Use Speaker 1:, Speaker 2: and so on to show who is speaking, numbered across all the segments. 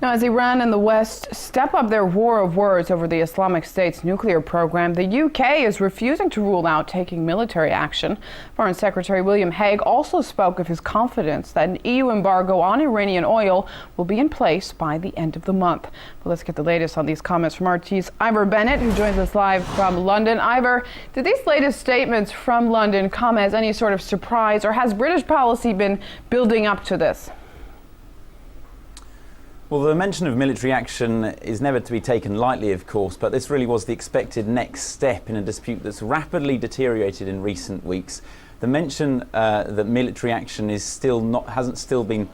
Speaker 1: Now, as Iran and the West step up their war of words over the Islamic State's nuclear program, the UK is refusing to rule out taking military action. Foreign Secretary William Hague also spoke of his confidence that an EU embargo on Iranian oil will be in place by the end of the month. But let's get the latest on these comments from RT's Ivor Bennett, who joins us live from London. Ivor, did these latest statements from London come as any sort of surprise, or has British policy been building up to this?
Speaker 2: Well, the mention of military action is never to be taken lightly, of course, but this really was the expected next step in a dispute that's rapidly deteriorated in recent weeks. The mention that military action hasn't been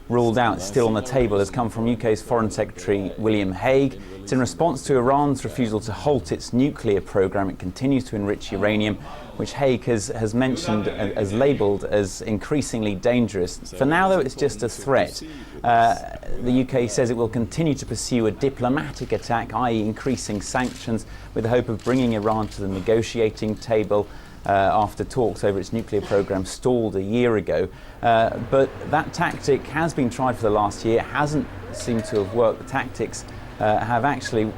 Speaker 2: ruled out, still on the table, has come from UK's Foreign Secretary William Hague. It's in response to Iran's refusal to halt its nuclear programme. It continues to enrich uranium, which Hague has mentioned as labelled as increasingly dangerous. For now, though, it's just a threat. The UK says it will continue to pursue a diplomatic attack, i.e. increasing sanctions, with the hope of bringing Iran to the negotiating table after talks over its nuclear programme stalled a year ago. But that tactic has been tried for the last year, hasn't seemed to have worked. The tactics have actually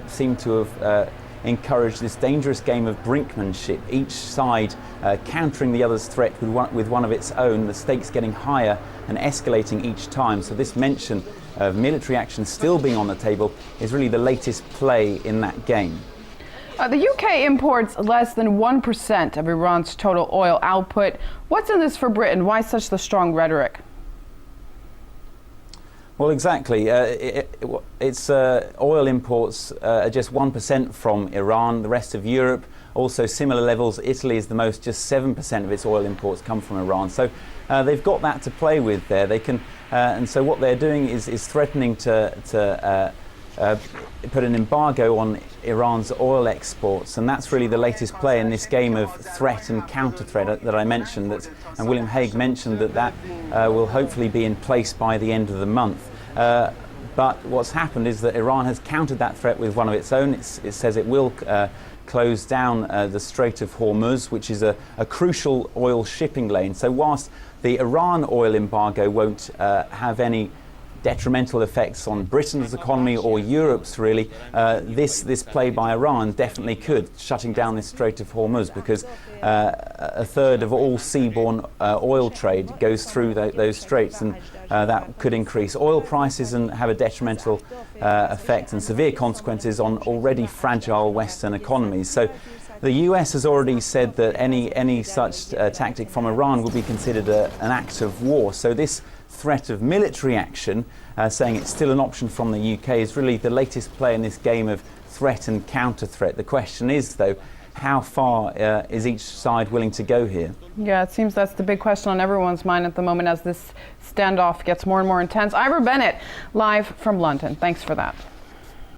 Speaker 2: seemed to have encouraged this dangerous game of brinkmanship, each side countering the other's threat with one of its own, the stakes getting higher and escalating each time. So this mention of military action still being on the table is really the latest play in that game.
Speaker 1: The UK imports less than 1% of Iran's total oil output. What's in this for Britain? Why such the strong rhetoric?
Speaker 2: Well, exactly. Its oil imports are just 1% from Iran. The rest of Europe, also similar levels. Italy is the most, just 7% of its oil imports come from Iran. So they've got that to play with there. They can, and so what they're doing is threatening to put an embargo on Iran's oil exports, and that's really the latest play in this game of threat and counter-threat that I mentioned, and William Hague mentioned that will hopefully be in place by the end of the month. But what's happened is that Iran has countered that threat with one of its own. It says it will close down the Strait of Hormuz, which is a crucial oil shipping lane. So whilst the Iran oil embargo won't have any detrimental effects on Britain's economy or Europe's, really, this play by Iran definitely could, shutting down this Strait of Hormuz, because a third of all seaborne oil trade goes through those straits, and that could increase oil prices and have a detrimental effect and severe consequences on already fragile Western economies. So the US has already said that any such tactic from Iran would be considered an act of war. So this threat of military action, saying it's still an option from the UK, is really the latest play in this game of threat and counter-threat. The question is, though, how far is each side willing to go here?
Speaker 1: Yeah, it seems that's the big question on everyone's mind at the moment as this standoff gets more and more intense. Ivor Bennett, live from London. Thanks for that.